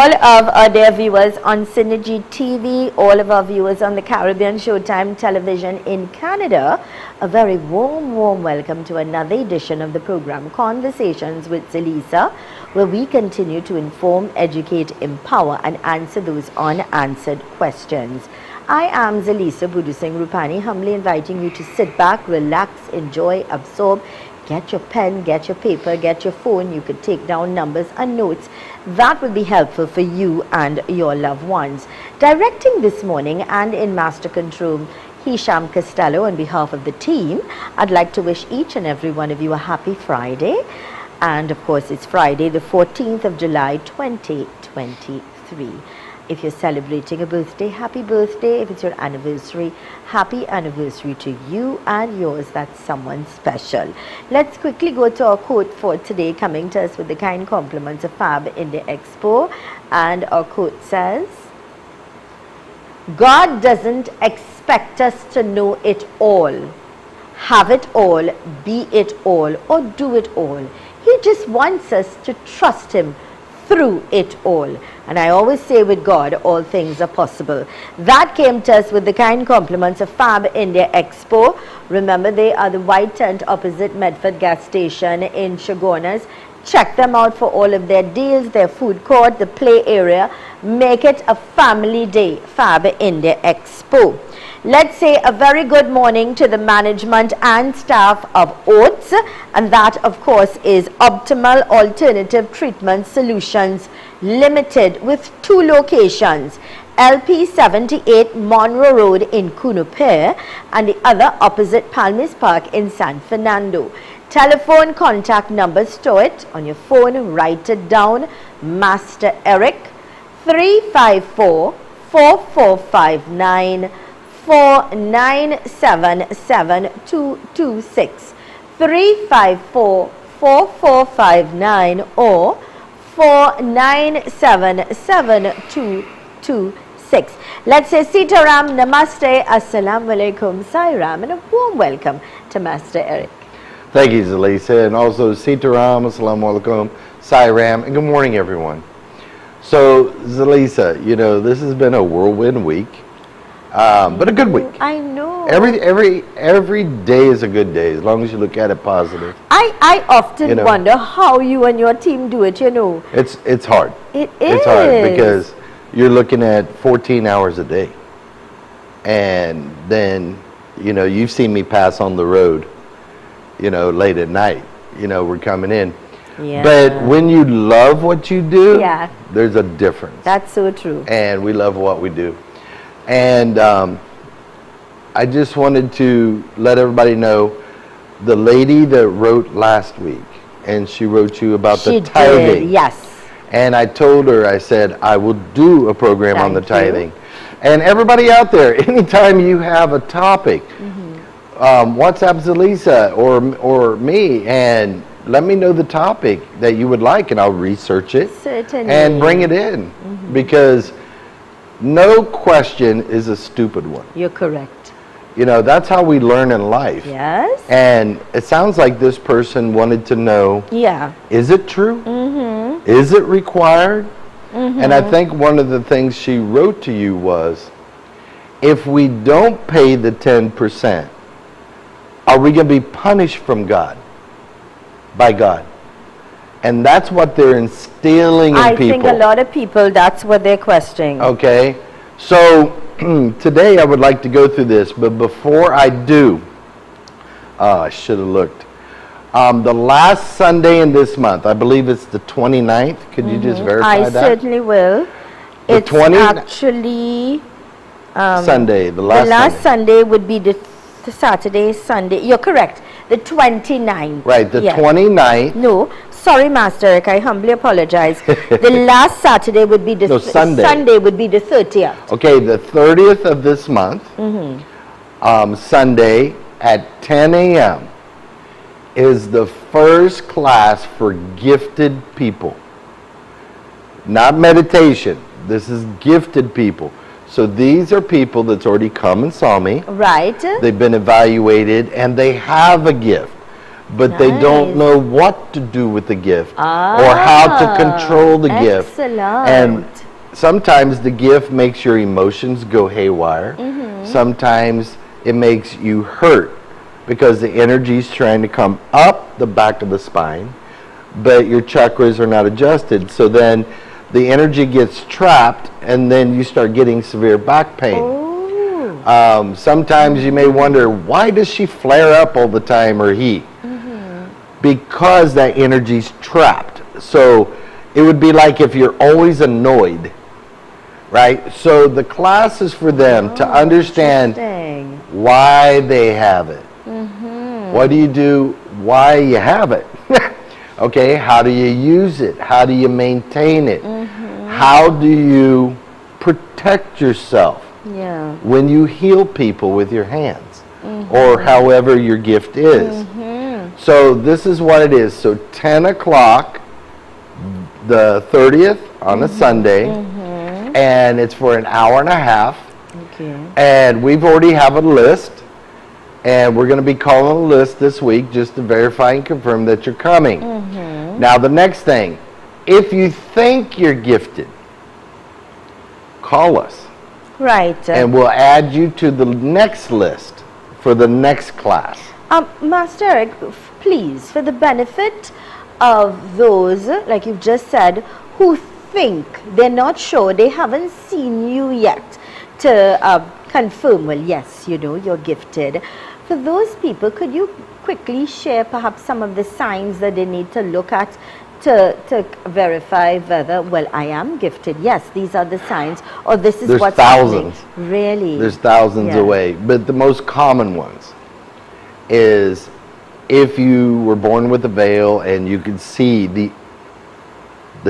all of our dear viewers on Synergy TV, all of our viewers on the Caribbean Showtime television in Canada, a very warm welcome to another edition of the program Conversations with Zelisa, where we continue to inform, educate, empower and answer those unanswered questions. I am Zelisa Rupani, humbly inviting you to sit back, relax, enjoy, absorb. Get your pen, get your paper, get your phone. You could take down numbers and notes. That will be helpful for you and your loved ones. Directing this morning and in Master Control, Hisham Costello, on behalf of the team, I'd like to wish each and every one of you a happy Friday. And of course, it's Friday, the 14th of July, 2023. If you're celebrating a birthday, happy birthday. If it's your anniversary, happy anniversary to you and yours. That's someone special. Let's quickly go to our quote for today, coming to us with the kind compliments of Fab India Expo. And our quote says, God doesn't expect us to know it all, have it all, be it all, or do it all. He just wants us to trust Him through it all. And I always say with God, all things are possible. That came to us with the kind compliments of Fab India Expo. Remember, they are the white tent opposite Medford gas station in Chaguanas. Check them out for all of their deals, their food court, the play area. Make it a family day. Fab India Expo. Let's say a very good morning to the management and staff of OATS, and that of course is Optimal Alternative Treatment Solutions Limited, with 2 locations, LP 78 Monroe Road in Cunupere and the other opposite Palmis Park in San Fernando. Telephone contact number, store it on your phone, write it down. Master Eric, 354 4459 4977226, 354 4459 or 4977226. Let's say Sitaram, Namaste, Assalamu Alaikum, Sairam, and a warm welcome to Master Eric. Thank you, Zelisa, and also Sitaram, Assalamu Alaikum, Sairam, and good morning, everyone. So, Zelisa, you know, this has been a whirlwind week. But a good week. I know. Every day is a good day as long as you look at it positive. I often wonder how you and your team do it, you know. It's hard. It is. It's hard because you're looking at 14 hours a day. And then, you know, you've seen me pass on the road, you know, late at night. You know, we're coming in. Yeah. But when you love what you do, yeah, there's a difference. That's so true. And we love what we do. And I just wanted to let everybody know, the lady that wrote last week, and she wrote you about the tithing. Did, yes. And I told her, I said, I will do a program on the tithing. And everybody out there, anytime you have a topic, WhatsApp Zelisa or me, and let me know the topic that you would like, and I'll research it. Certainly. And bring it in. Because no question is a stupid one. You're correct. You know, that's how we learn in life. Yes. And it sounds like this person wanted to know, is it true? Is it required? And I think one of the things she wrote to you was, if we don't pay the 10%, are we going to be punished from God, by God? And that's what they're instilling in people. I think a lot of people, that's what they're questioning. Okay. So today I would like to go through this, but before I do, I should have looked. The last Sunday in this month, I believe it's the 29th. Could you just verify that? I certainly will. It's actually Sunday, the last Sunday would be the Saturday, Sunday. You're correct. The 29th. Right, the 29th. No, sorry, Master Eric, I humbly apologize. The last Saturday would be the Sunday would be the 30th. Okay, the 30th of this month, Sunday at 10 a.m. is the first class for gifted people. Not meditation. This is gifted people. So these are people that's already come and saw me. Right. They've been evaluated and they have a gift, but they don't know what to do with the gift or how to control the gift. Excellent. And sometimes the gift makes your emotions go haywire. Sometimes it makes you hurt because the energy is trying to come up the back of the spine, but your chakras are not adjusted. So then the energy gets trapped, and then you start getting severe back pain. Sometimes you may wonder, why does she flare up all the time, or he? Because that energy's trapped. So it would be like if you're always annoyed, right? So the class is for them to understand why they have it. What do you do? Why you have it? Okay, how do you use it? How do you maintain it? How do you protect yourself when you heal people with your hands, or however your gift is? So this is what it is. So 10 o'clock, the 30th on a Sunday, and it's for an hour and a half. And we've already have a list, and we're going to be calling a list this week just to verify and confirm that you're coming. Now the next thing, if you think you're gifted, call us. Right. And we'll add you to the next list for the next class. Master Eric, please, for the benefit of those, like you've just said, who think, they're not sure, they haven't seen you yet to confirm, well, yes, you know, you're gifted. For those people, could you quickly share perhaps some of the signs that they need to look at to verify whether, well, I am gifted, yes, these are the signs, or this is what's happening? Really? There's thousands away, but the most common ones is if you were born with a veil and you can see the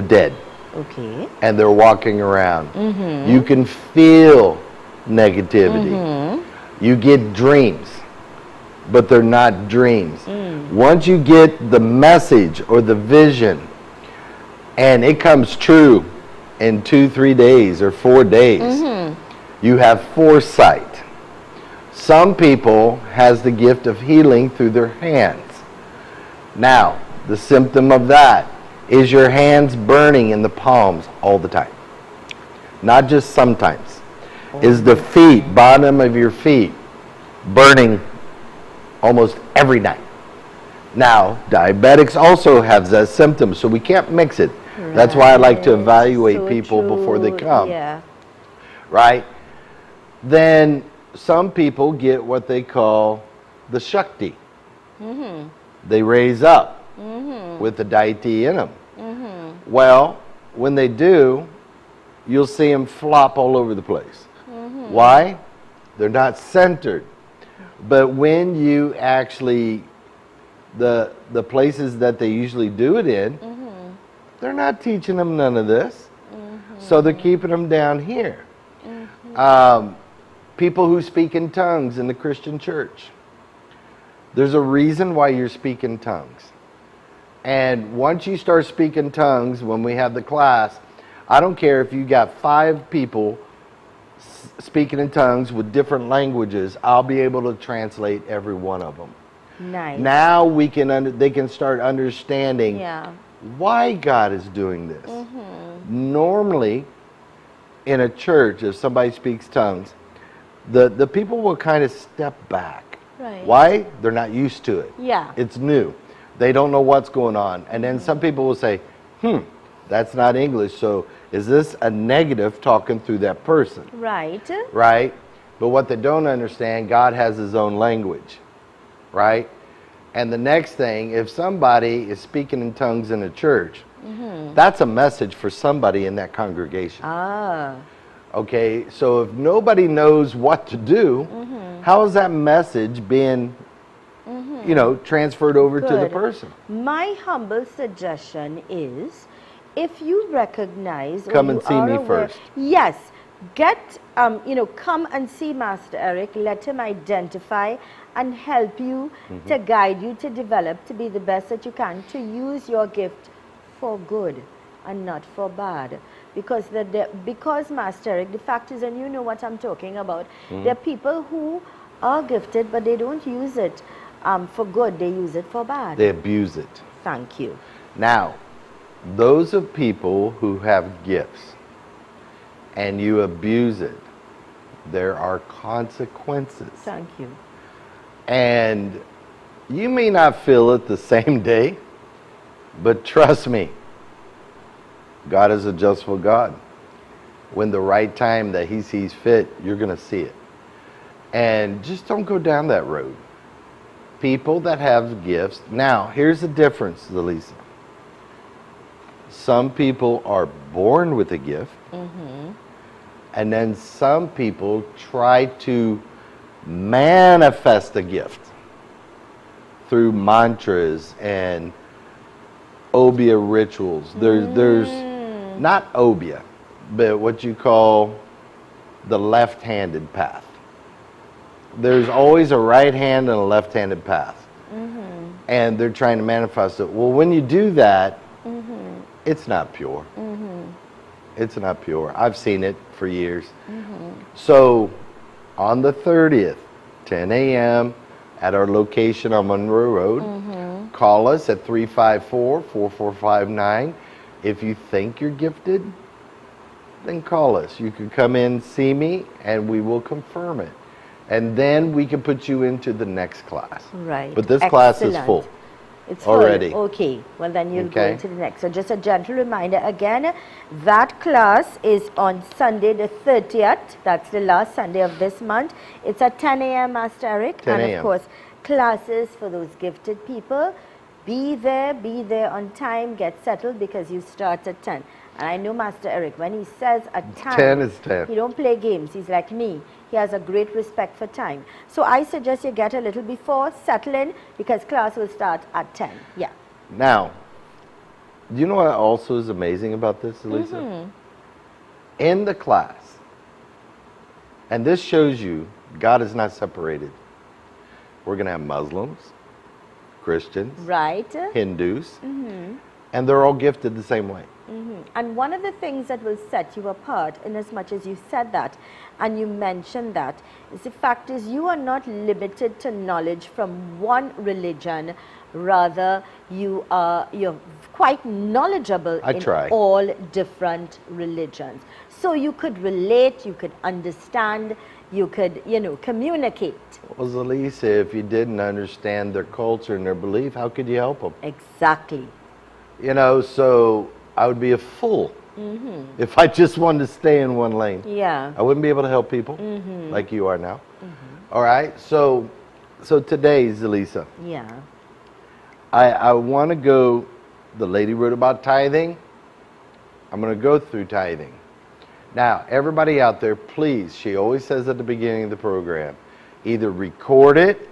dead. Okay. And they're walking around. You can feel negativity. You get dreams, but they're not dreams. Once you get the message or the vision and it comes true in 2-3 days or 4 days, you have foresight. Some people has the gift of healing through their hands. Now, the symptom of that is your hands burning in the palms all the time. Not just sometimes. Is the feet, bottom of your feet, burning almost every night. Now, diabetics also have that symptom, so we can't mix it. Right. That's why I like to evaluate people before they come. Right? Then some people get what they call the Shakti. They raise up with the deity in them. Well, when they do, you'll see them flop all over the place. Why? They're not centered. But when you actually, the places that they usually do it in, they're not teaching them none of this. So they're keeping them down here. People who speak in tongues in the Christian church. There's a reason why you're speaking tongues. And once you start speaking tongues, when we have the class, I don't care if you got 5 people speaking in tongues with different languages, I'll be able to translate every one of them. Nice. Now we can they can start understanding why God is doing this. Normally, in a church, if somebody speaks tongues, the people will kind of step back. Right. Why? They're not used to it. Yeah. It's new. They don't know what's going on. And then some people will say, that's not English, so is this a negative talking through that person? Right. Right? But what they don't understand, God has his own language. Right? And the next thing, if somebody is speaking in tongues in a church, that's a message for somebody in that congregation. Okay, so if nobody knows what to do, how is that message being, you know, transferred over to the person? My humble suggestion is, if you recognize, come and see me first. Yes, get, you know, come and see Master Eric. Let him identify and help you to guide you to develop to be the best that you can, to use your gift for good and not for bad. Because because Master Eric, the fact is, and you know what I'm talking about, there are people who are gifted, but they don't use it for good. They use it for bad. They abuse it. Thank you. Now, those of people who have gifts, and you abuse it, there are consequences. Thank you. And you may not feel it the same day, but trust me, God is a justful God. When the right time that He sees fit, you're going to see it. And just don't go down that road. People that have gifts. Now, here's the difference, Zelisa. Some people are born with a gift, and then some people try to manifest a gift through mantras and obia rituals. There's not obia, but what you call the left-handed path. There's always a right hand and a left-handed path. And they're trying to manifest it. Well, when you do that, it's not pure. It's not pure. I've seen it for years. So on the 30th, 10 a.m. at our location on Monroe Road, call us at 354-4459. If you think you're gifted, then call us. You can come in, see me, and we will confirm it. And then we can put you into the next class. Right. But this class is full. It's already. Full. Okay. Well, then you'll go into the next. So just a gentle reminder again, that class is on Sunday the 30th. That's the last Sunday of this month. It's at 10 a.m., Master Eric. 10 and of course, classes for those gifted people. Be there on time, get settled because you start at 10. And I know Master Eric, when he says at 10 is 10. He don't play games. He's like me. He has a great respect for time. So I suggest you get a little before, settle in, because class will start at 10. Yeah. Now, do you know what also is amazing about this, Zelisa? In the class, and this shows you God is not separated. We're going to have Muslims, Christians, right, Hindus, and they're all gifted the same way. And one of the things that will set you apart, in as much as you said that and you mentioned that, is the fact is you are not limited to knowledge from one religion. Rather, you're quite knowledgeable in all different religions. So you could relate, you could understand, you could, communicate. Well, Zelisa, if you didn't understand their culture and their belief, how could you help them? Exactly. So I would be a fool if I just wanted to stay in one lane. Yeah. I wouldn't be able to help people like you are now. All right. So today, Zelisa. Yeah. I want to go. The lady wrote about tithing. I'm going to go through tithing. Now, everybody out there, please. She always says at the beginning of the program, either record it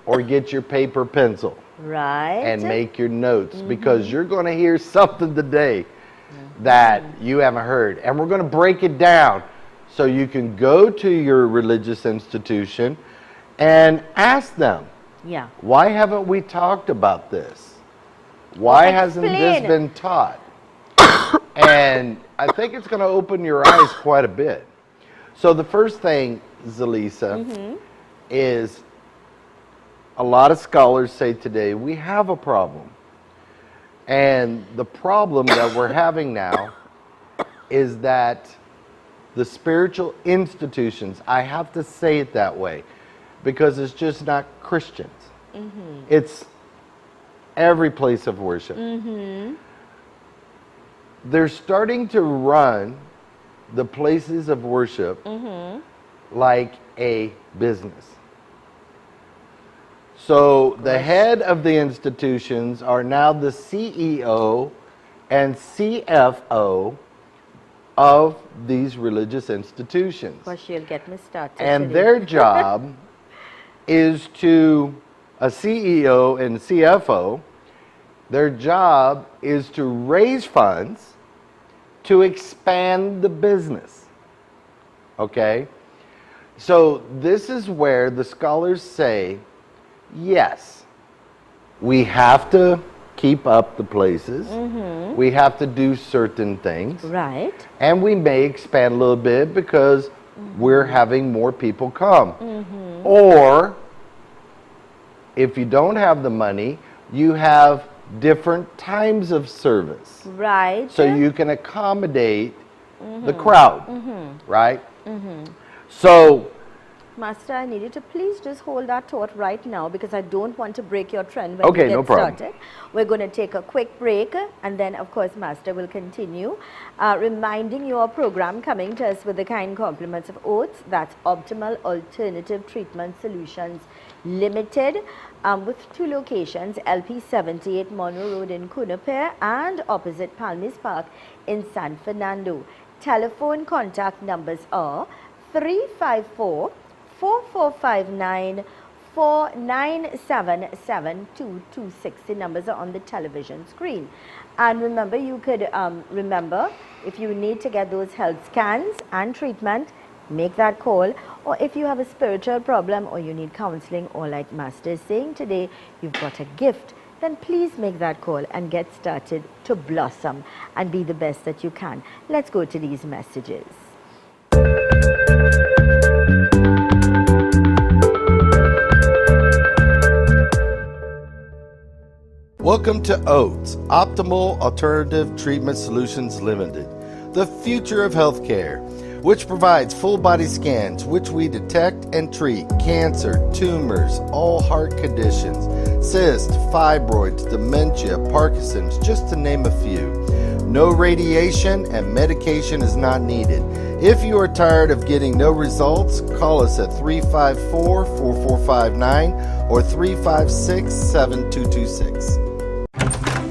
or get your paper pencil. Right. And make your notes because you're going to hear something today that you haven't heard. And we're going to break it down so you can go to your religious institution and ask them, why haven't we talked about this? Why hasn't this been taught? And I think it's going to open your eyes quite a bit. So the first thing, Zelisa, is a lot of scholars say today we have a problem. And the problem that we're having now is that the spiritual institutions, I have to say it that way, because it's just not Christians. It's every place of worship. They're starting to run the places of worship like a business. So the head of the institutions are now the CEO and CFO of these religious institutions. Well, she'll get me started. And their job is to, a CEO and CFO, their job is to raise funds to expand the business. Okay? So this is where the scholars say, yes, we have to keep up the places. We have to do certain things. Right. And we may expand a little bit because we're having more people come. Or if you don't have the money, you have different times of service. Right. So you can accommodate the crowd, right? So, Master, I need you to please just hold that thought right now because I don't want to break your trend when you get started. We're going to take a quick break and then, of course, Master will continue. Reminding you our program coming to us with the kind compliments of Oaths, that's Optimal Alternative Treatment Solutions Limited, with 2 locations, LP 78 Monroe Road in Cunupare and opposite Palmis Park in San Fernando. Telephone contact numbers are 354-4459 4977226. The numbers are on the television screen. And remember, you could if you need to get those health scans and treatment, make that call. Or if you have a spiritual problem or you need counseling, or like Master is saying today, you've got a gift, then please make that call and get started to blossom and be the best that you can. Let's go to these messages. welcome to Oaths, Optimal Alternative Treatment Solutions Limited, the future of healthcare, which provides full body scans, which we detect and treat cancer, tumors, all heart conditions, cysts, fibroids, dementia, Parkinson's, just to name a few. No radiation and medication is not needed. If you are tired of getting no results, call us at 354-4459 or 356-7226.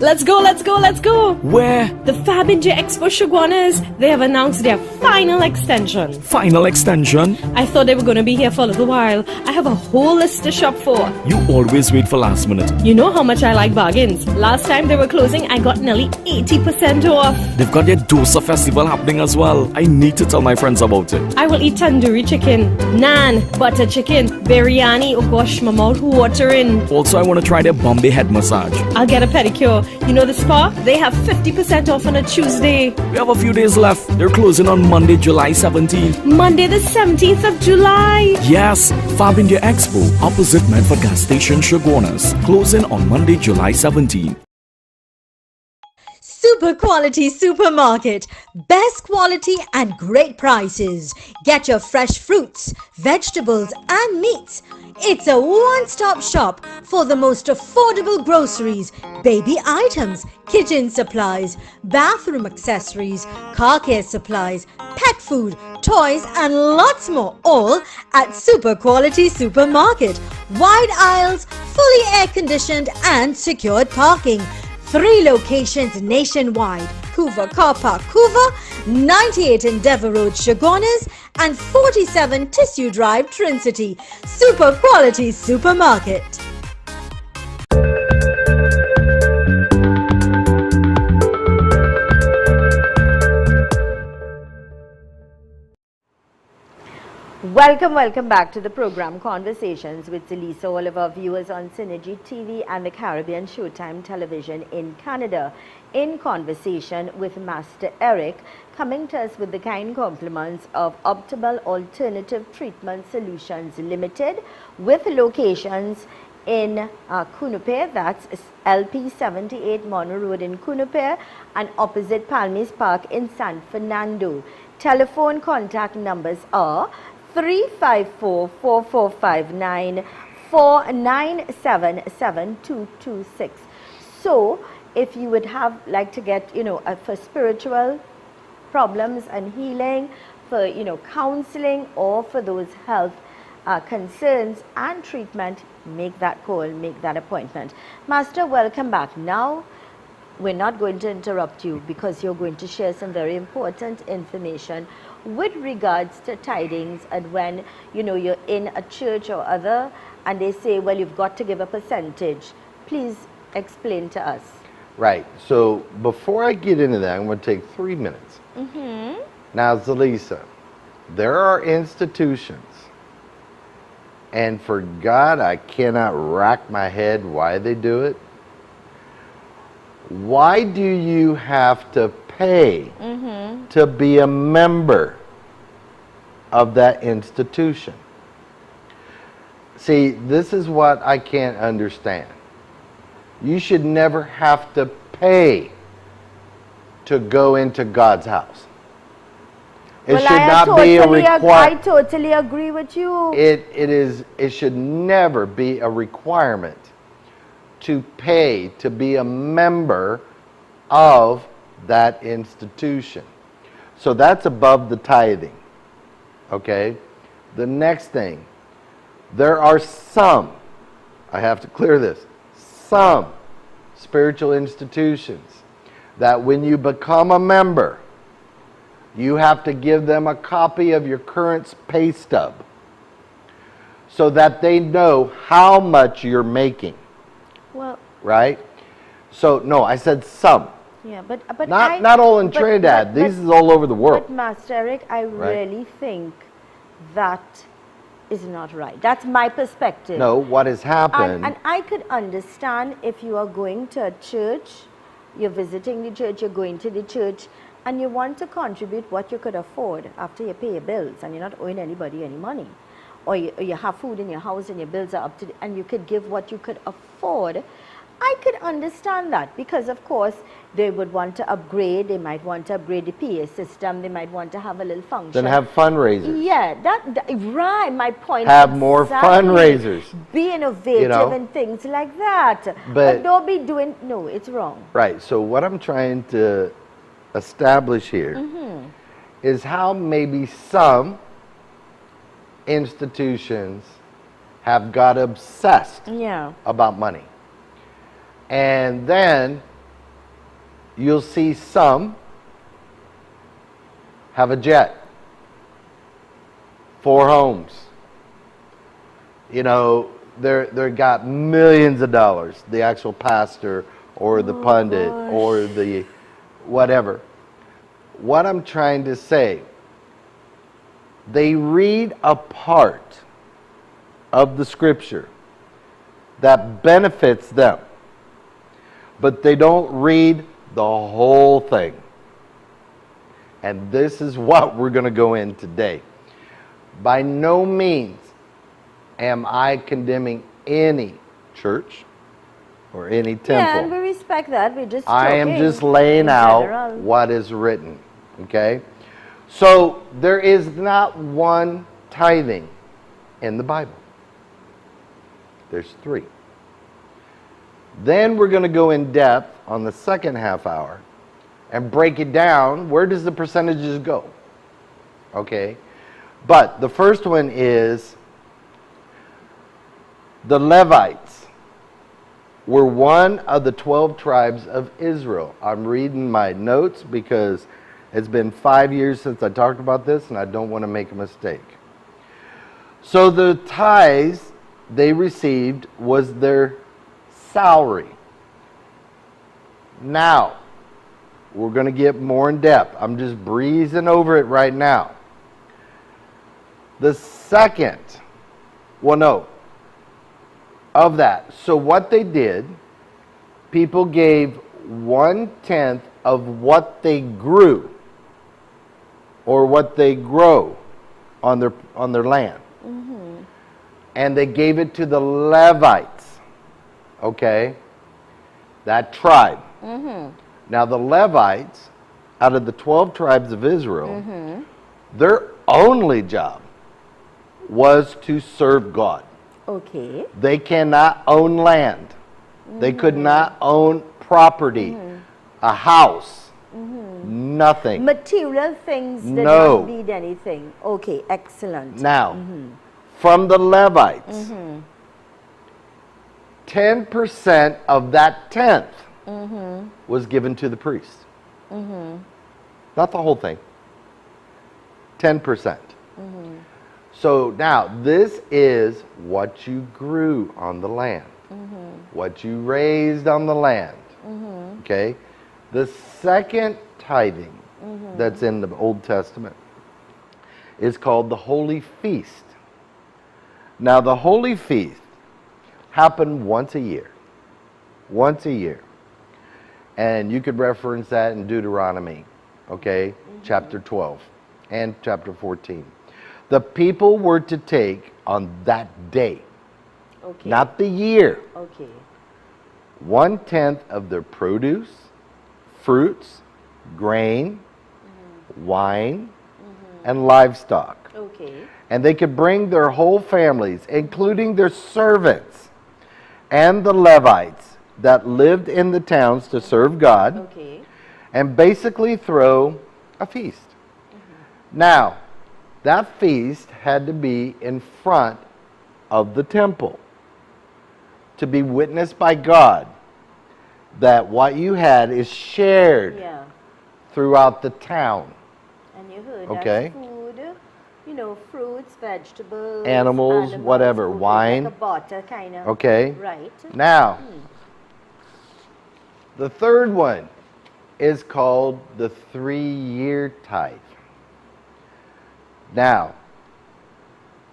Let's go, let's go, let's go! Where? The Fab India Expo Shoguanas. They have announced their final extension. Final extension? I thought they were going to be here for a little while. I have a whole list to shop for. You always wait for last minute. You know how much I like bargains. Last time they were closing, I got nearly 80% off. They've got their Dosa Festival happening as well. I need to tell my friends about it. I will eat tandoori chicken, naan, butter chicken, biryani. Oh gosh, my mouth watering. Also, I want to try their Bombay head massage. I'll get a pedicure. You know the spa? They have 50% off on a Tuesday. We have a few days left. They're closing on Monday, July 17th. Monday the 17th of July. Yes, Fab India Expo, opposite Medford Gas Station, Shoguanas. Closing on Monday, July 17th. Super quality supermarket, best quality and great prices. Get your fresh fruits, vegetables and meats. It's a one-stop shop for the most affordable groceries, baby items, kitchen supplies, bathroom accessories, car care supplies, pet food, toys and lots more, all at Super Quality Supermarket. Wide aisles, fully air-conditioned and secured parking. 3 locations nationwide: Couva Car Park, Couva, 98 Endeavour Road, Shoguanas, and 47 Tissue Drive, Trincity. Super Quality Supermarket. Welcome back to the program Conversations with Zelisa. All of our viewers on Synergy TV and the Caribbean Showtime Television in Canada, in conversation with Master Eric, coming to us with the kind compliments of Optimal Alternative Treatment Solutions Limited, with locations in Cunupare, that's LP 78 Monroe Road in Cunupare, and opposite Palmis Park in San Fernando. Telephone contact numbers are 354-4459 4977226. So if you would like to get, for spiritual problems and healing, for, counseling, or for those health concerns and treatment, make that call, make that appointment. Master, welcome back. Now, we're not going to interrupt you because you're going to share some very important information with regards to tidings, and when you're in a church or other and they say, well, you've got to give a percentage. Please explain to us. Right. So before I get into that, I'm going to take 3 minutes. Now, Zelisa, there are institutions, and for God, I cannot rack my head why they do it. Why do you have to pay to be a member of that institution? See, this is what I can't understand. You should never have to pay to go into God's house. It should not be a requirement. I totally agree with you. It should never be a requirement to pay to be a member of that institution. So that's above the tithing. Okay? The next thing, there are some, I have to clear this, some spiritual institutions that when you become a member, you have to give them a copy of your current pay stub so that they know how much you're making. Well, right? So, no, I said some. Yeah, but not all in Trinidad. This is all over the world. But Master Eric, I really think that is not right. That's my perspective. No, what has happened... And I could understand if you are going to a church, you're visiting the church, you're going to the church, and you want to contribute what you could afford after you pay your bills and you're not owing anybody any money. Or you have food in your house and your bills are up to and you could give what you could afford. I could understand that because, of course, they would want to upgrade. They might want to upgrade the PA system. They might want to have a little function. Then have fundraisers. Yeah, right. My point. Have more fundraisers. Be innovative and things like that. But don't be doing. No, it's wrong. Right. So what I'm trying to establish here is how maybe some institutions have got obsessed about money. And then you'll see some have a jet, 4 homes. You know, they're got millions of dollars, the actual pastor or the pundit or the whatever. What I'm trying to say, they read a part of the scripture that benefits them, but they don't read the whole thing. And this is what we're going to go in today. By no means am I condemning any church or any temple. Yeah, and we respect that. We're just I am just laying out what is written. Okay? So there is not one tithing in the Bible. There's 3. Then we're going to go in depth on the second half hour and break it down. Where does the percentages go? Okay? But the first one is the Levites were one of the 12 tribes of Israel. I'm reading my notes because it's been 5 years since I talked about this and I don't want to make a mistake. So the tithes they received was their salary. Now, we're going to get more in depth. I'm just breezing over it right now. The second, of that. So what they did, people gave 1/10 of what they grew or what they grow on their land. And they gave it to the Levites. Okay? That tribe. Now the Levites, out of the 12 tribes of Israel, their only job was to serve God. Okay. They cannot own land. They could not own property, a house, nothing. Material things did not need anything. Okay, excellent. Now, from the Levites, 10% of that 10th was given to the priest. Not the whole thing. 10%. So now, this is what you grew on the land. What you raised on the land. Okay? The second tithing that's in the Old Testament is called the Holy Feast. Now, the Holy Feast happened once a year. Once a year. And you could reference that in Deuteronomy, okay, chapter 12 and chapter 14. The people were to take on that day, not the year, 1/10 of their produce, fruits, grain, wine, and livestock. Okay. And they could bring their whole families, including their servants and the Levites that lived in the towns to serve God, Okay. and basically throw a feast. Now, that feast had to be in front of the temple to be witnessed by God that what you had is shared Yeah. throughout the town. And you heard Okay. that's food, you know, fruits, vegetables, Animals, whatever, okay, wine. like a butter kind of. Okay. Right. Now, the third one is called the 3-year tithe. Now,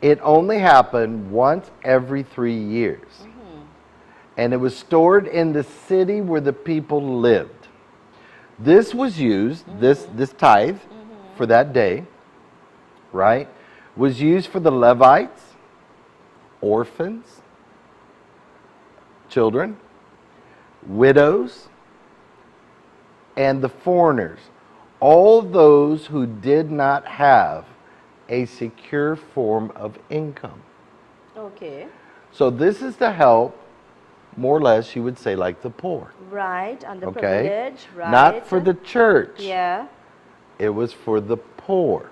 it only happened once every 3 years. And it was stored in the city where the people lived. This was used, this tithe for that day, right, was used for the Levites, orphans, children, widows, and the foreigners. All those who did not have a secure form of income. Okay. So this is to help, more or less, you would say, like the poor. Right, underprivileged, Okay? right. Not for the church. Yeah. It was for the poor.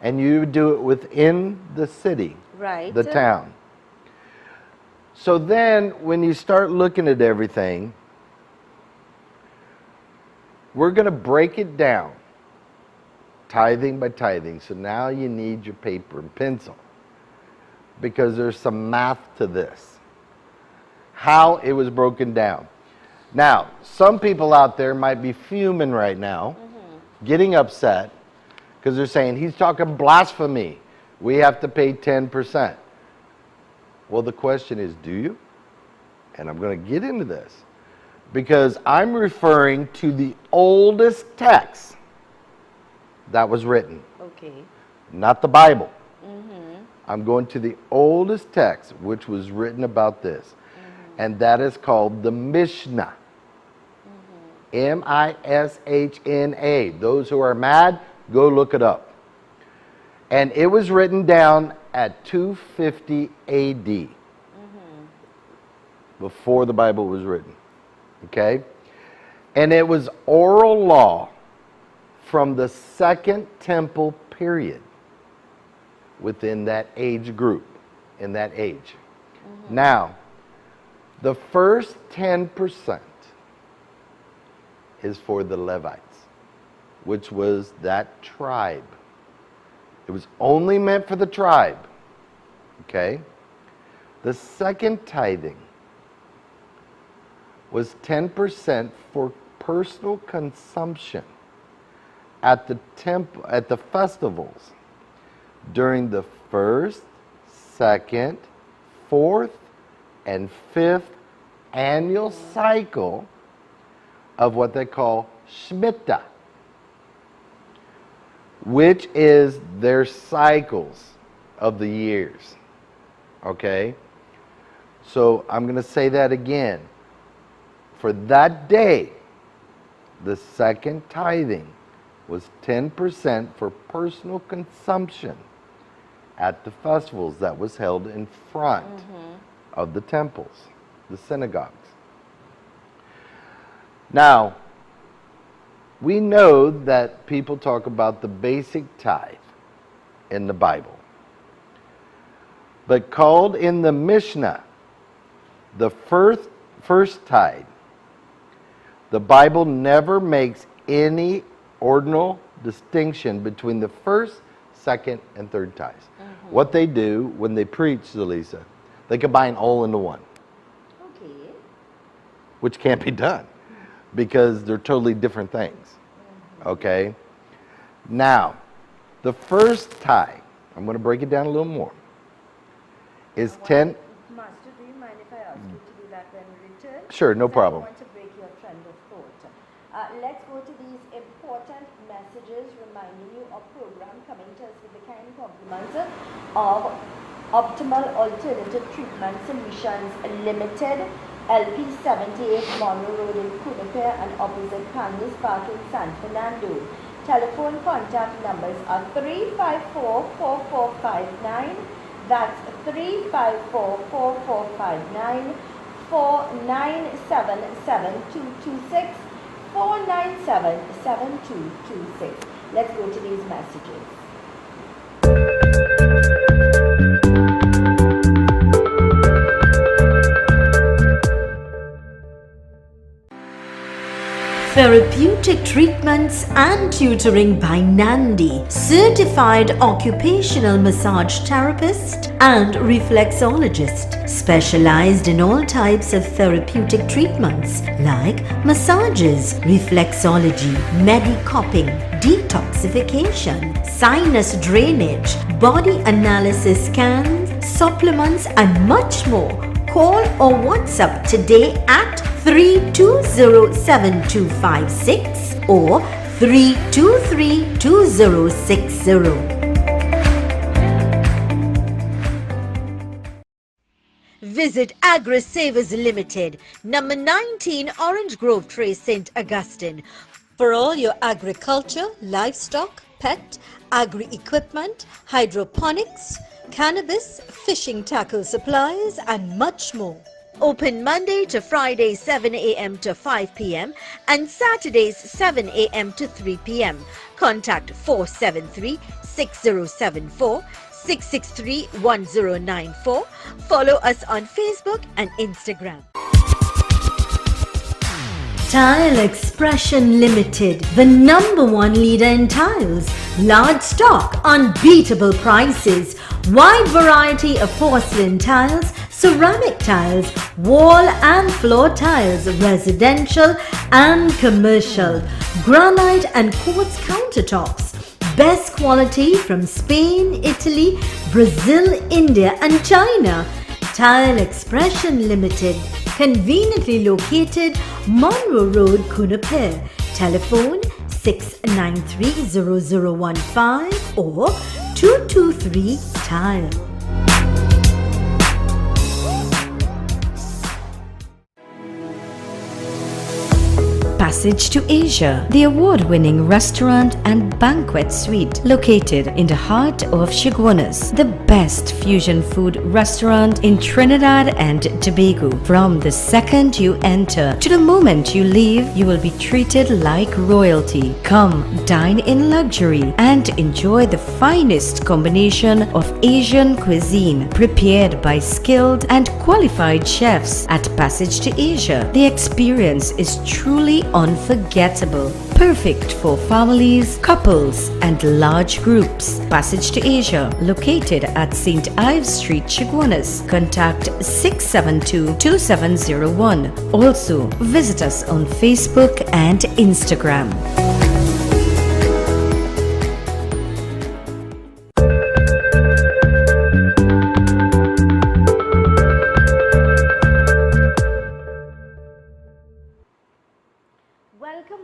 And you would do it within the city, Right. the town. So then, when you start looking at everything, we're going to break it down, tithing by tithing. So now you need your paper and pencil, because there's some math to this, how it was broken down. Now, some people out there might be fuming right now, getting upset, because they're saying, he's talking blasphemy. We have to pay 10%. Well, the question is, do you? And I'm going to get into this, because I'm referring to the oldest text that was written. Okay. Not the Bible. I'm going to the oldest text which was written about this. And that is called the Mishnah. M-I-S-H-N-A. Those who are mad, go look it up. And it was written down at 250 AD. Before the Bible was written. Okay? And it was oral law from the Second Temple period within that age group, in that age. Now, the first 10% is for the Levites, which was that tribe. It was only meant for the tribe. Okay? The second tithing was 10% for personal consumption at the temple, at the festivals during the first, second, fourth, and fifth annual cycle of what they call Shemitah, which is their cycles of the years. Okay? So I'm going to say that again. For that day, the second tithing was 10% for personal consumption at the festivals that was held in front of the temples, the synagogues. Now, we know that people talk about the basic tithe in the Bible. But called in the Mishnah, the first tithe, the Bible never makes any ordinal distinction between the first, second, and third tithes. What they do when they preach, Zelisa, they combine all into one. Okay. Which can't be done because they're totally different things. Okay? Now, the first tithe, I'm going to break it down a little more, is 10. Master, do you mind if I ask you to do that when we return? Sure, no Because problem. I want to break your trend of thought. Let's go to these important messages reminding you of program coming to us with the kind compliments of Optimal Alternative Treatment Solutions Limited, LP 78 Monroe Road in Cunupere and opposite Panias Park in San Fernando. Telephone contact numbers are 354-4459. That's 354-4459, 497-7226, 497-7226. Let's go to these messages. Therapeutic treatments and tutoring by Nandi, certified occupational massage therapist and reflexologist, specialized in all types of therapeutic treatments like massages, reflexology, medicopping, detoxification, sinus drainage, body analysis scans, supplements and much more. Call or WhatsApp today at 320-7256 or 323-2060. Visit Agri Savers Limited, number 19 Orange Grove Trace, St. Augustine, for all your agriculture, livestock, pet, agri-equipment, hydroponics, cannabis, fishing tackle supplies and much more. Open Monday to Friday 7 a.m. to 5 p.m. and Saturdays 7 a.m. to 3 p.m. Contact 473-6074, 663-1094. Follow us on Facebook and Instagram. Tile Expression Limited, the #1 leader in tiles. Large stock, unbeatable prices, wide variety of porcelain tiles, ceramic tiles, wall and floor tiles, residential and commercial, granite and quartz countertops. Best quality from Spain, Italy, Brazil, India and China. Tile Expression Limited, conveniently located Monroe Road, Kunapir. Telephone 693-0015 or 223-TILE. Passage to Asia, the award-winning restaurant and banquet suite located in the heart of Chaguanas, the best fusion food restaurant in Trinidad and Tobago. From the second you enter to the moment you leave, you will be treated like royalty. Come dine in luxury and enjoy the finest combination of Asian cuisine prepared by skilled and qualified chefs at Passage to Asia. The experience is truly unforgettable, perfect for families, couples and large groups. Passage to Asia, located at St. Ives Street, Chaguanas. Contact 672-2701. Also visit us on Facebook and Instagram.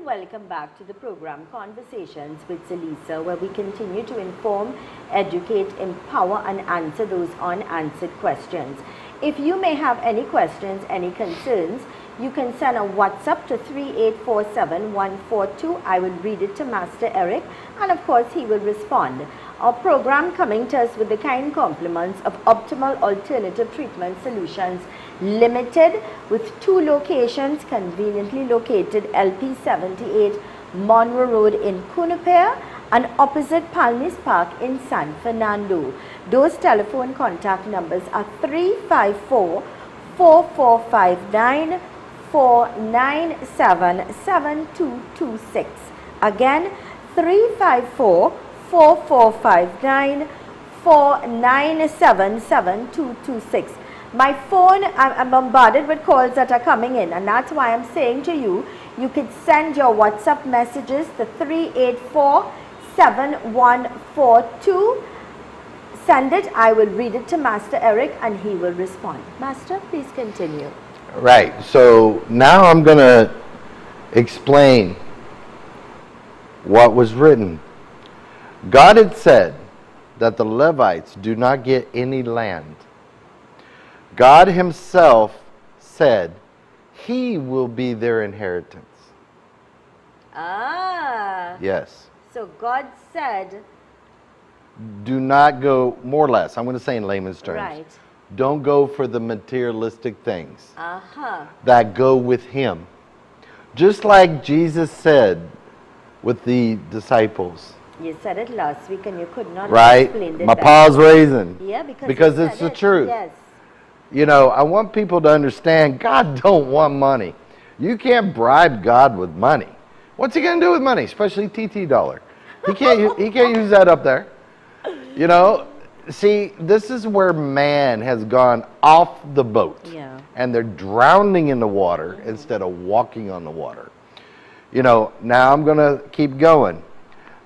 Welcome back to the program Conversations with Zelisa, where we continue to inform, educate, empower and answer those unanswered questions. If you may have any questions, any concerns, you can send a WhatsApp to 3847142. I will read it to Master Eric and of course he will respond. Our program coming to us with the kind compliments of Optimal Alternative Treatment Solutions Limited, with 2 locations conveniently located LP 78 Monroe Road in Kunapir and opposite Palmis Park in San Fernando. Those telephone contact numbers are 354-4459, 497-7226. Again, 354-4459, 497-7226. My phone, I'm bombarded with calls that are coming in, and that's why I'm saying to you, you could send your WhatsApp messages to 384-7142. Send it, I will read it to Master Eric and he will respond. Master, please continue. Right, so now I'm going to explain what was written. God had said that the Levites do not get any land. God himself said he will be their inheritance. Ah. Yes. So God said, do not go, more or less, I'm going to say in layman's terms. right. Don't go for the materialistic things Uh-huh. that go with him. Just like Jesus said with the disciples. You said it last week and you could not Right? explain it. My pa's raising. Yeah, because it's the it. truth. Yes. You know, I want people to understand God don't want money. You can't bribe God with money. What's he going to do with money? Especially TT dollar. He can't use that up there. You know, see, this is where man has gone off the boat. Yeah. And they're drowning in the water instead of walking on the water. You know, now I'm going to keep going.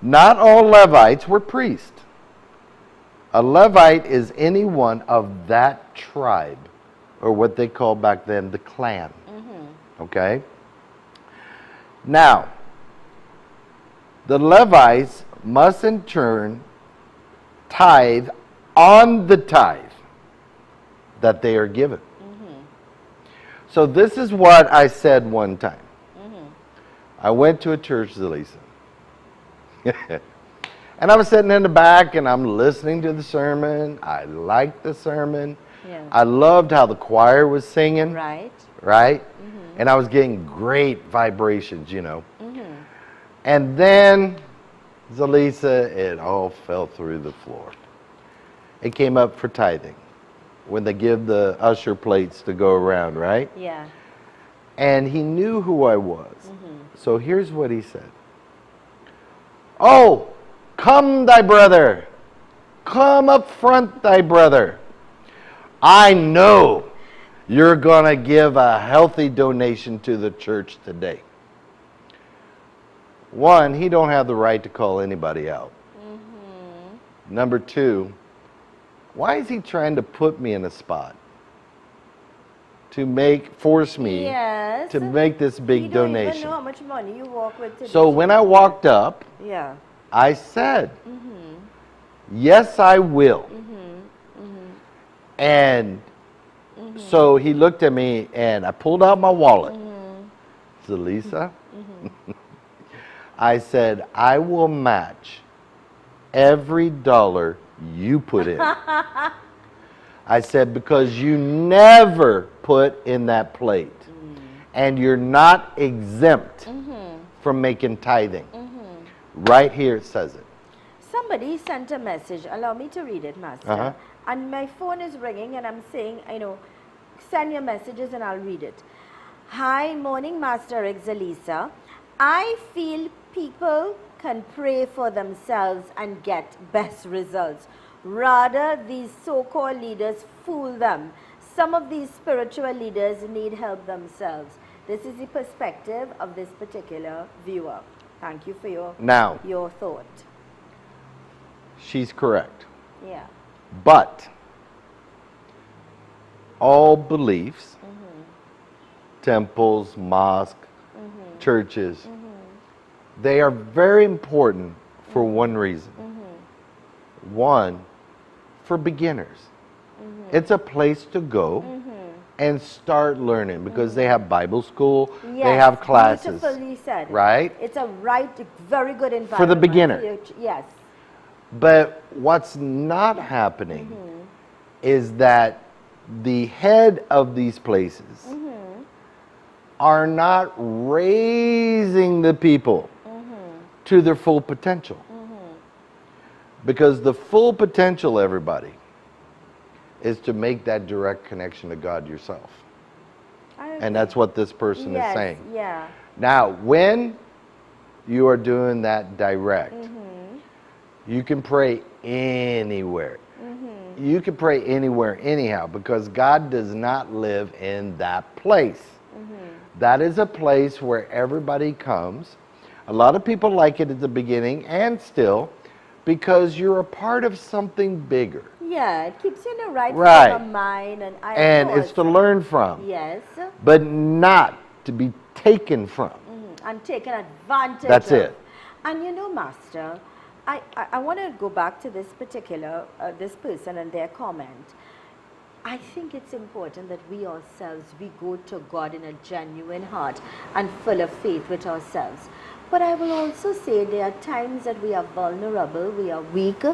Not all Levites were priests. A Levite is anyone of that tribe, or what they called back then the clan. Okay? Now, the Levites must in turn tithe on the tithe that they are given. So this is what I said one time. I went to a church, Zelisa. And I was sitting in the back and I'm listening to the sermon. I liked the sermon. Yeah. I loved how the choir was singing. Right. Right? And I was getting great vibrations, you know. And then, Zelisa, it all fell through the floor. It came up for tithing when they give the usher plates to go around, right? Yeah. And he knew who I was. So here's what he said. Oh, come thy brother. Come up front thy brother. I know you're going to give a healthy donation to the church today. One, he don't have the right to call anybody out. Number two, why is he trying to put me in a spot? To force me Yes. to make this big You don't donation. even know how much money you walk with today. So when I walked up, Yeah. I said, yes, I will. And so he looked at me and I pulled out my wallet. Zelisa, I said, I will match every dollar you put in. I said, because you never put in that plate. And you're not exempt from making tithing. Right here it says it. Somebody sent a message. Allow me to read it, Master. And my phone is ringing and I'm saying, send your messages and I'll read it. Hi, morning, Master Zelisa. I feel people can pray for themselves and get best results. Rather, these so-called leaders fool them. Some of these spiritual leaders need help themselves. This is the perspective of this particular viewer. Thank you for your thought. She's correct. Yeah. But all beliefs, temples, mosques, churches, they are very important for one reason. One, for beginners. It's a place to go and start learning because they have Bible school, they have classes. Beautifully said. Right? It's a very good environment. For the beginner. Yes. But what's not happening is that the head of these places are not raising the people to their full potential. Because the full potential, everybody, is to make that direct connection to God yourself. And that's what this person is saying. Yeah. Now, when you are doing that direct, you can pray anywhere. You can pray anywhere anyhow because God does not live in that place. That is a place where everybody comes. A lot of people like it at the beginning and still because you're a part of something bigger. Yeah, it keeps you in the right frame of mind. And it's to learn from. Yes. But not to be taken from. And taken advantage of. That's it. And Master, I want to go back to this particular, this person and their comment. I think it's important that we ourselves, we go to God in a genuine heart and full of faith with ourselves. But I will also say there are times that we are vulnerable, we are weak,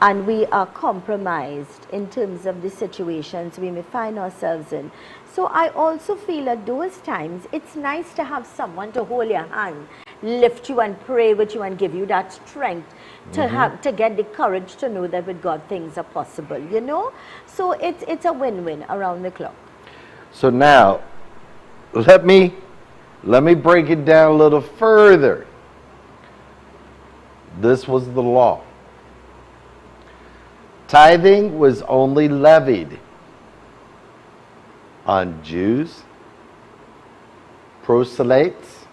and we are compromised in terms of the situations we may find ourselves in. So I also feel at those times it's nice to have someone to hold your hand, lift you and pray with you and give you that strength to get the courage to know that with God things are possible, you know. So it's a win-win around the clock. So now let me break it down a little further. This was the law. Tithing was only levied on Jews, proselytes,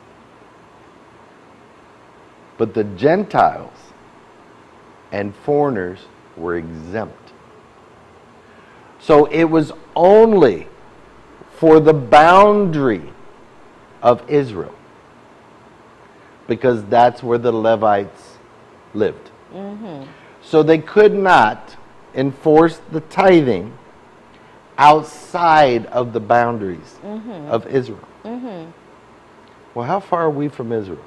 but the Gentiles and foreigners were exempt. So it was only for the boundary of Israel, because that's where the Levites lived. So they could not enforce the tithing outside of the boundaries of Israel. Well, how far are we from Israel?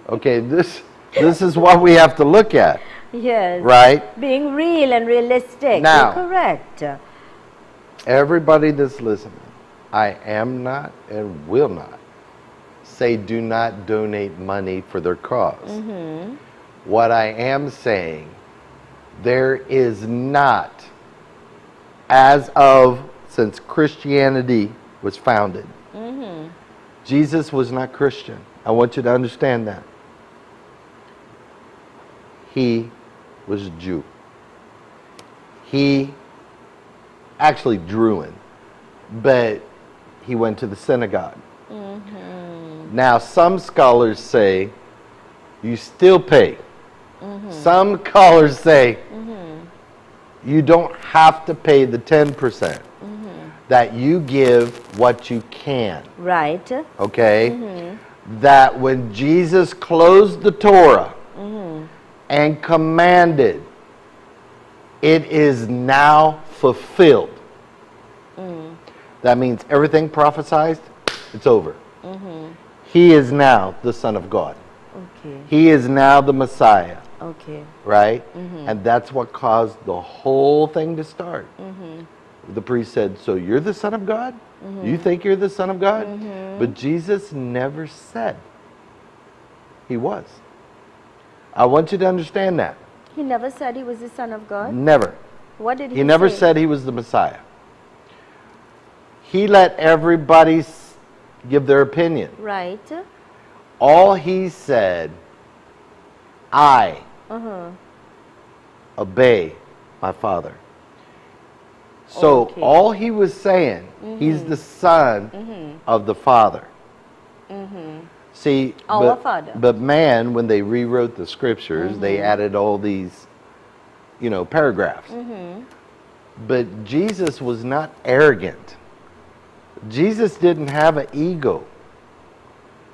Okay, this is what we have to look at. Yes. Right? Being real and realistic. Now, you're correct. Everybody that's listening, I am not and will not say do not donate money for their cause. What I am saying, there is not, as of since Christianity was founded, Jesus was not Christian. I want you to understand that. He was a Jew. He actually Druid, but he went to the synagogue. Now, some scholars say you still pay. Some scholars say you don't have to pay the 10%. That you give what you can. Right. Okay? That when Jesus closed the Torah and commanded, it is now fulfilled. That means everything prophesied, it's over. He is now the Son of God. Okay. He is now the Messiah. Okay. Right? And that's what caused the whole thing to start. The priest said, so you're the Son of God? You think you're the Son of God? But Jesus never said he was. I want you to understand that. He never said he was the Son of God? Never. What did he say? He never said he was the Messiah. He let everybody give their opinion. Right. All he said, I obey my Father. So all he was saying, he's the Son of the Father. See, Our Father. But man, when they rewrote the scriptures, they added all these, paragraphs. But Jesus was not arrogant. Jesus didn't have an ego.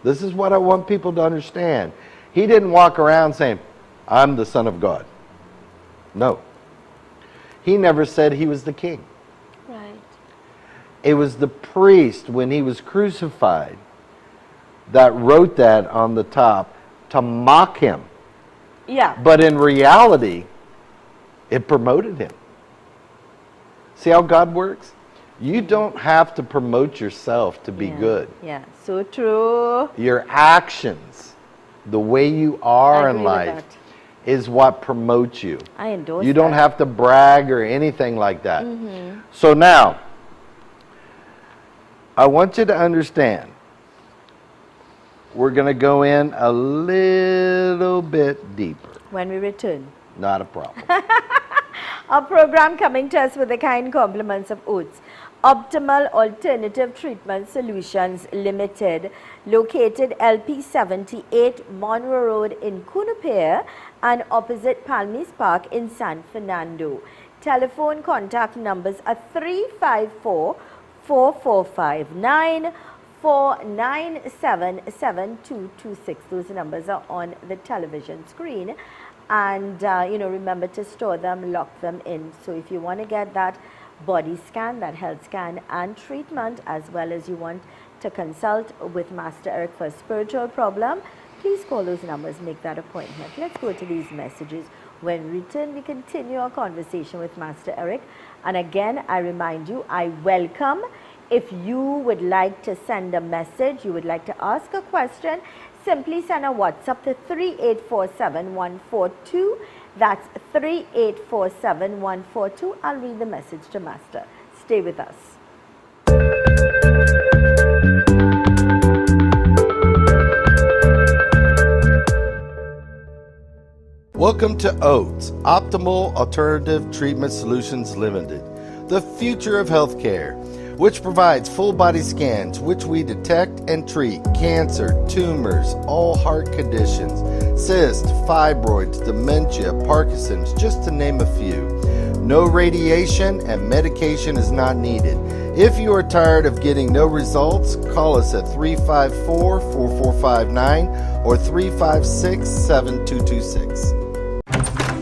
This is what I want people to understand. He didn't walk around saying, I'm the Son of God. No. He never said he was the king. Right. It was the priest, when he was crucified, that wrote that on the top to mock him. Yeah. But in reality, it promoted him. See how God works? You don't have to promote yourself to be good. Yeah, so true. Your actions, the way you are in life, is what promotes you. I endorse You don't have to brag or anything like that. So now, I want you to understand, we're going to go in a little bit deeper. When we return. Not a problem. Our program coming to us with the kind compliments of Oates. Optimal Alternative Treatment Solutions Limited, located LP 78 Monroe Road in Cunupere and opposite Palmis Park in San Fernando. Telephone contact numbers are 354-4459, 497-7226. Those numbers are on the television screen. And, remember to store them, lock them in. So if you want to get that body scan, that health scan and treatment, as well as you want to consult with Master Eric for a spiritual problem, please call those numbers, make that appointment. Let's go to these messages. When we return, we continue our conversation with Master Eric. And again, I remind you, I welcome if you would like to send a message, you would like to ask a question, simply send a WhatsApp to 3847142. That's 3847142. I'll read the message to Master. Stay with us. Welcome to OATS, Optimal Alternative Treatment Solutions Limited, the future of healthcare, which provides full body scans, which we detect and treat cancer, tumors, all heart conditions, cysts, fibroids, dementia, Parkinson's, just to name a few. No radiation and medication is not needed. If you are tired of getting no results, call us at 354-4459 or 356-7226.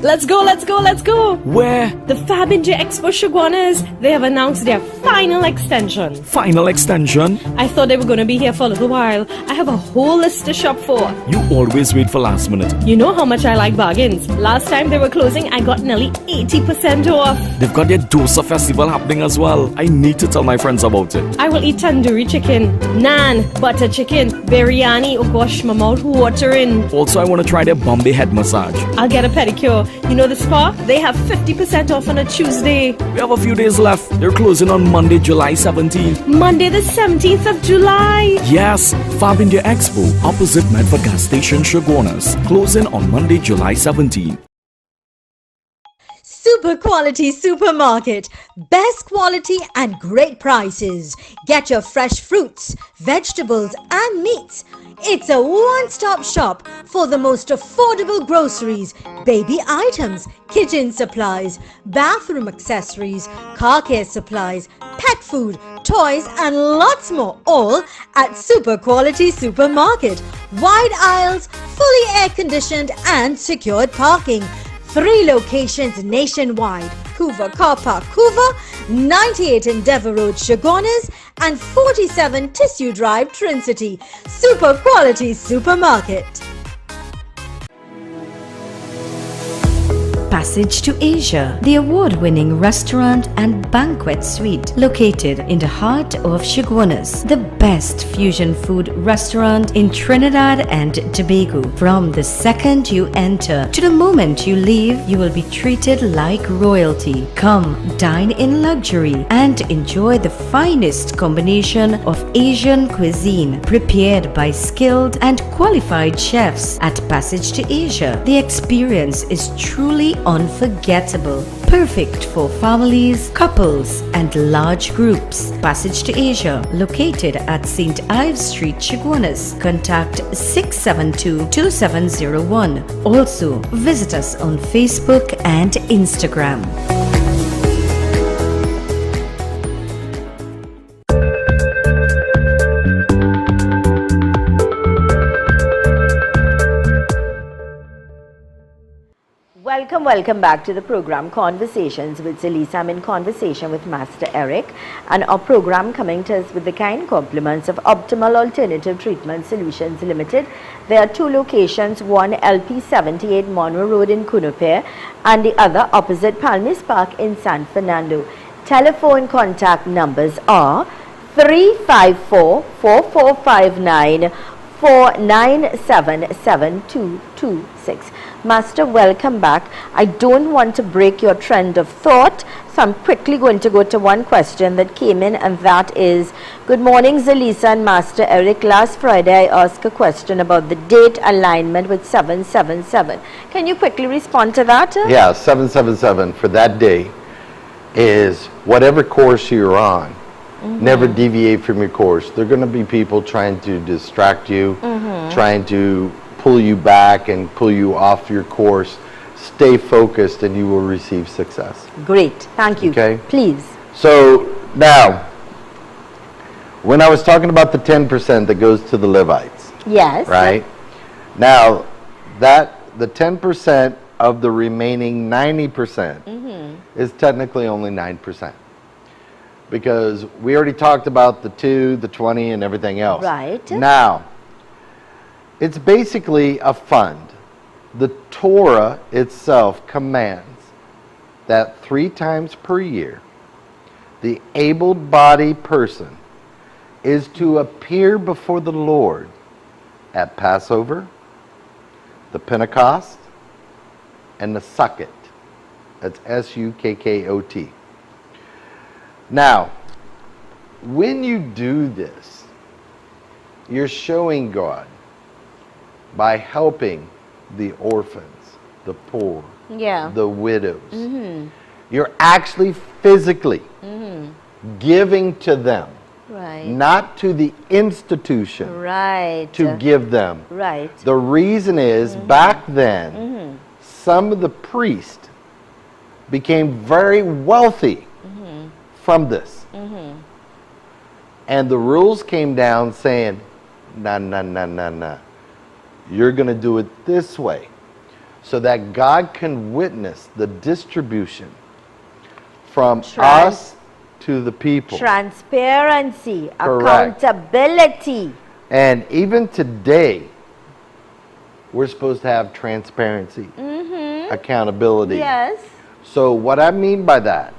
Let's go, let's go, let's go! Where? The Fab India Expo Chaguanas, they have announced their final extension. Final extension? I thought they were going to be here for a little while. I have a whole list to shop for. You always wait for last minute. You know how much I like bargains. Last time they were closing, I got nearly 80% off. They've got their Dosa Festival happening as well. I need to tell my friends about it. I will eat tandoori chicken, naan, butter chicken, biryani. Oh gosh, my mouth watering. Also, I want to try their Bombay head massage. I'll get a pedicure. You know the spa? They have 50% off on a Tuesday. We have a few days left. They're closing on Monday, July 17th. Monday the 17th of July. Yes, Fab India Expo, opposite Medford Gas Station, Chaguanas. Closing on Monday, July 17th. Super quality supermarket. Best quality and great prices. Get your fresh fruits, vegetables and meats. It's a one-stop shop for the most affordable groceries, baby items, kitchen supplies, bathroom accessories, car care supplies, pet food, toys and lots more, all at Super Quality Supermarket. Wide aisles, fully air-conditioned and secured parking. 3 locations nationwide: Hoover Car Park, Hoover, 98 Endeavour Road, Chaguanas, and 47 Tissue Drive, Trincity. Super Quality Supermarket. Passage to Asia, the award-winning restaurant and banquet suite located in the heart of Chaguanas, the best fusion food restaurant in Trinidad and Tobago. From the second you enter to the moment you leave, you will be treated like royalty. Come, dine in luxury and enjoy the finest combination of Asian cuisine prepared by skilled and qualified chefs at Passage to Asia. The experience is truly unforgettable. Perfect for families, couples, and large groups. Passage to Asia, located at St. Ives Street, Chaguanas. Contact 672-2701. Also, visit us on Facebook and Instagram. Welcome back to the program Conversations with Zelisa. I'm in conversation with Master Eric, and our program coming to us with the kind compliments of Optimal Alternative Treatment Solutions Limited. There are 2 locations, one LP 78 Monroe Road in Cunupare and the other opposite Palmis Park in San Fernando. Telephone contact numbers are 354-4459 497-7226. Master, welcome back. I don't want to break your trend of thought, so I'm quickly going to go to one question that came in, and that is, good morning Zelisa and Master Eric. Last Friday I asked a question about the date alignment with 777. Can you quickly respond to that? Yeah, 777 for that day is whatever course you're on. Never deviate from your course. There are going to be people trying to distract you, trying to pull you back and pull you off your course. Stay focused and you will receive success. Great, thank you. Okay. Please. So now, when I was talking about the 10% that goes to the Levites, yes, right? Now, that the 10% of the remaining 90% is technically only 9%. because we already talked about the 2, the 20, and everything else. Right. Now, it's basically a fund. The Torah itself commands that 3 times per year, the able-bodied person is to appear before the Lord at Passover, the Pentecost, and the Sukkot. That's Sukkot. Now, when you do this, you're showing God by helping the orphans, the poor, the widows. You're actually physically giving to them, not to the institution to give them. The reason is back then, some of the priests became very wealthy from this. And the rules came down saying, nah. You're going to do it this way so that God can witness the distribution from us to the people. Transparency, Correct. accountability. And even today, we're supposed to have transparency, accountability. Yes. So what I mean by that,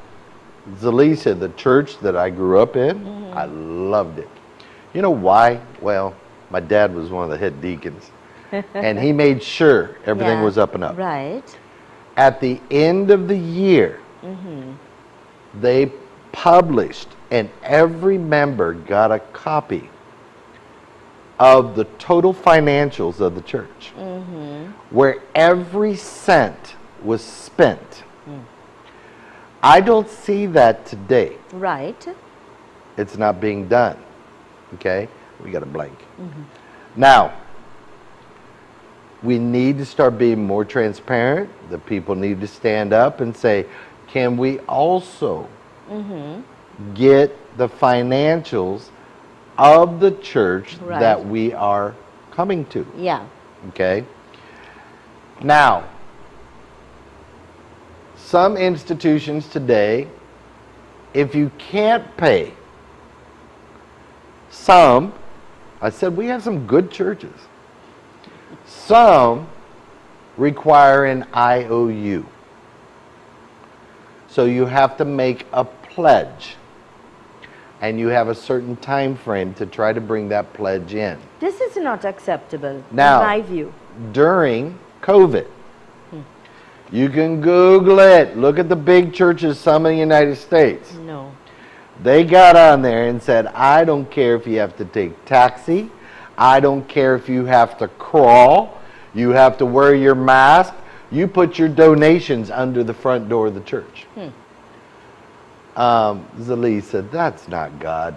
Zelisa, the church that I grew up in, I loved it. You know why? Well, my dad was one of the head deacons. And he made sure everything was up and up. Right. At the end of the year, they published, and every member got a copy of the total financials of the church, where every cent was spent. I don't see that today. Right. It's not being done. Okay? We got a blank. Now, we need to start being more transparent. The people need to stand up and say, can we also get the financials of the church that we are coming to? Yeah. Okay? Now, some institutions today, if you can't pay, I said we have some good churches. Some require an IOU. So you have to make a pledge. And you have a certain time frame to try to bring that pledge in. This is not acceptable, Now, in my view. During COVID, you can Google it. Look at the big churches, some in the United States. No. They got on there and said, I don't care if you have to take taxi. I don't care if you have to crawl. You have to wear your mask. You put your donations under the front door of the church. Zelisa, that's not God.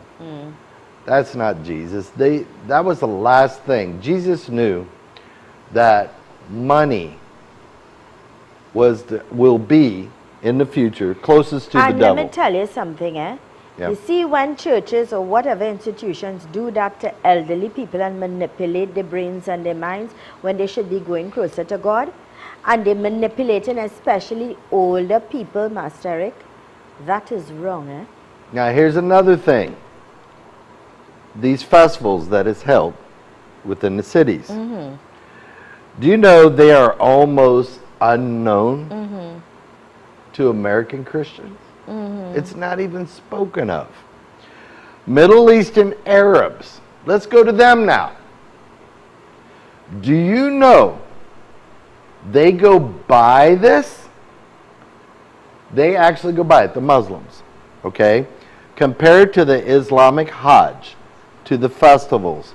That's not Jesus. That was the last thing. Jesus knew that money will be in the future closest to the devil. And let me tell you something, You see, when churches or whatever institutions do that to elderly people and manipulate their brains and their minds when they should be going closer to God, and they're manipulating especially older people, Master Eric, that is wrong, Now here's another thing. These festivals that is held within the cities. Do you know they are almost unknown to American Christians? It's not even spoken of. Middle Eastern Arabs, let's go to them now. Do you know they go by this? They actually go by it, the Muslims, okay? Compared to the Islamic Hajj, to the festivals,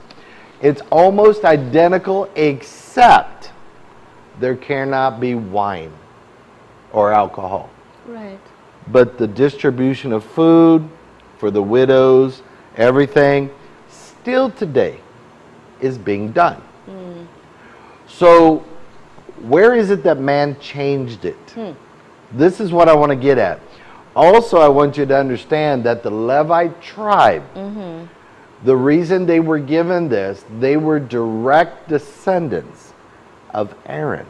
it's almost identical except there cannot be wine or alcohol. Right. But the distribution of food for the widows, everything, still today is being done. So where is it that man changed it? This is what I want to get at. Also, I want you to understand that the Levite tribe, the reason they were given this, they were direct descendants of Aaron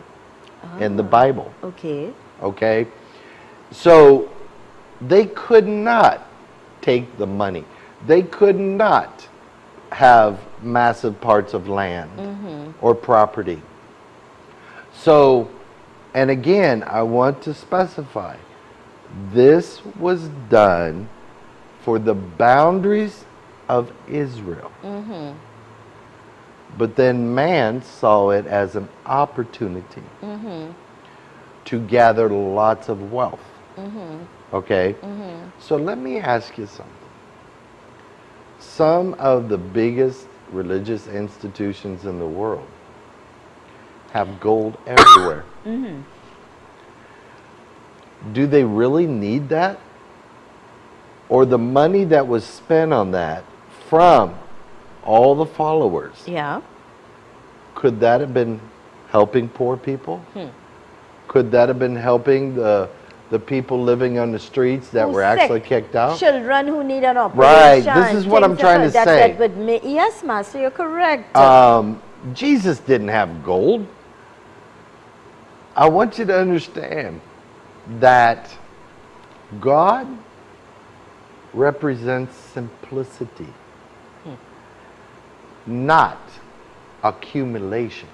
in the Bible. Okay. Okay? So they could not take the money. They could not have massive parts of land or property. So, and again, I want to specify, this was done for the boundaries of Israel. But then man saw it as an opportunity to gather lots of wealth. Okay? So let me ask you something. Some of the biggest religious institutions in the world have gold everywhere. Do they really need that? Or the money that was spent on that from all the followers, could that have been helping poor people? Could that have been helping the people living on the streets that were actually kicked out? Children who need an operation. Right. This is what I'm trying to say. Yes, Master, you're correct. Jesus didn't have gold. I want you to understand that God represents simplicity, not accumulation.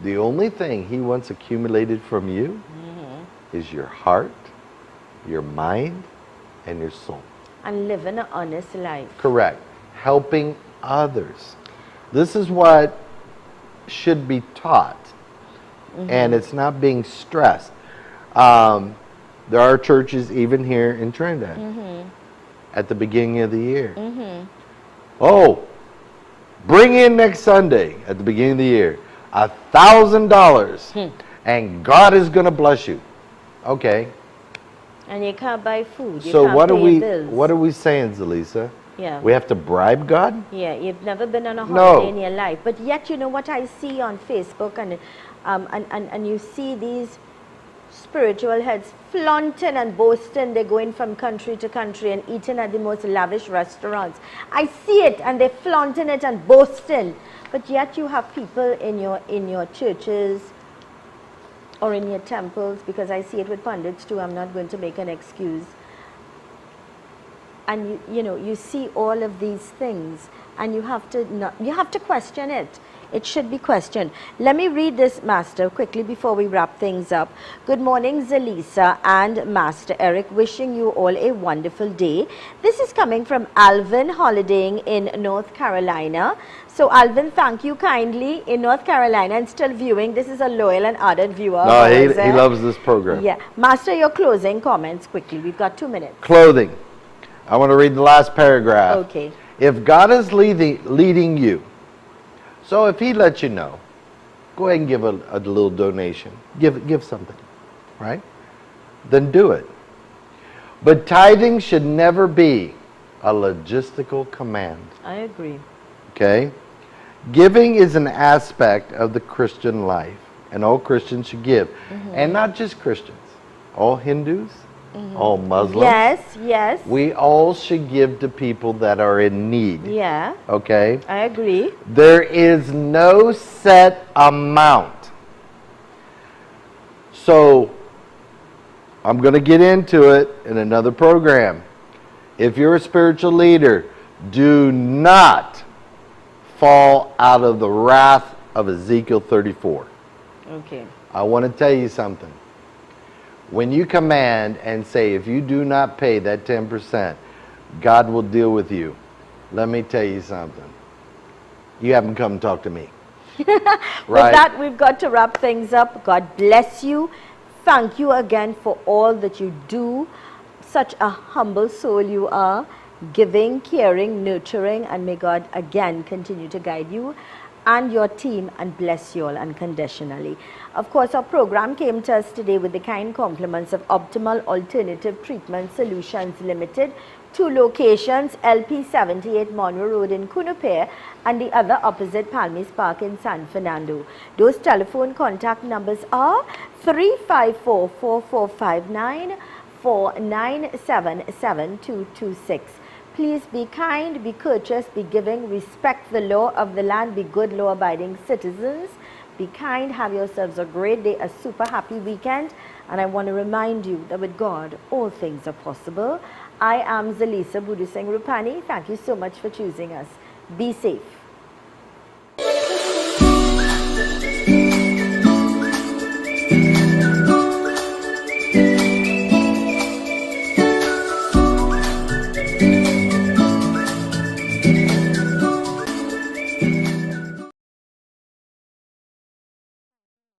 The only thing he wants accumulated from you is your heart, your mind, and your soul. And living an honest life. Correct. Helping others. This is what should be taught. And it's not being stressed. There are churches even here in Trinidad at the beginning of the year. Oh, bring in next Sunday at the beginning of the year $1,000 and God is going to bless you. Okay. And you can't buy food. You so can't what pay are we saying, Zelisa? Yeah. We have to bribe God? Yeah, you've never been on a holiday in your life. But yet, you know what I see on Facebook, and you see these spiritual heads flaunting and boasting. They're going from country to country and eating at the most lavish restaurants. I see it, and they're flaunting it and boasting. But yet you have people in your churches or in your temples, because I see it with pundits too. I'm not going to make an excuse. And you see all of these things, and you have to question it. It should be questioned. Let me read this, Master, quickly before we wrap things up. Good morning, Zelisa and Master Eric. Wishing you all a wonderful day. This is coming from Alvin, holidaying in North Carolina. So, Alvin, thank you kindly in North Carolina and still viewing. This is a loyal and ardent viewer. No, he loves this program. Yeah. Master, your closing comments quickly. We've got 2 minutes. Clothing. I want to read the last paragraph. Okay. If God is leading you, so if he lets you know, go ahead and give a little donation. Give something, right? Then do it. But tithing should never be a logistical command. I agree. Okay? Giving is an aspect of the Christian life, and all Christians should give. And not just Christians, all Hindus, all Muslims. Yes. We all should give to people that are in need. Yeah. Okay? I agree. There is no set amount. So, I'm going to get into it in another program. If you're a spiritual leader, do not fall out of the wrath of Ezekiel 34. Okay. I want to tell you something. When you command and say, if you do not pay that 10%, God will deal with you. Let me tell you something. You haven't come talk to me. Right? With that, we've got to wrap things up. God bless you. Thank you again for all that you do. Such a humble soul you are. Giving, caring, nurturing, and may God again continue to guide you and your team and bless you all unconditionally. Of course, our program came to us today with the kind compliments of Optimal Alternative Treatment Solutions Limited. 2 locations, LP 78 Monroe Road in Cunupare and the other opposite Palmis Park in San Fernando. Those telephone contact numbers are 354-4459 497-7226. Please be kind, be courteous, be giving, respect the law of the land, be good law-abiding citizens. Be kind, have yourselves a great day, a super happy weekend. And I want to remind you that with God, all things are possible. I am Zelisa Budu Singh Rupani. Thank you so much for choosing us. Be safe.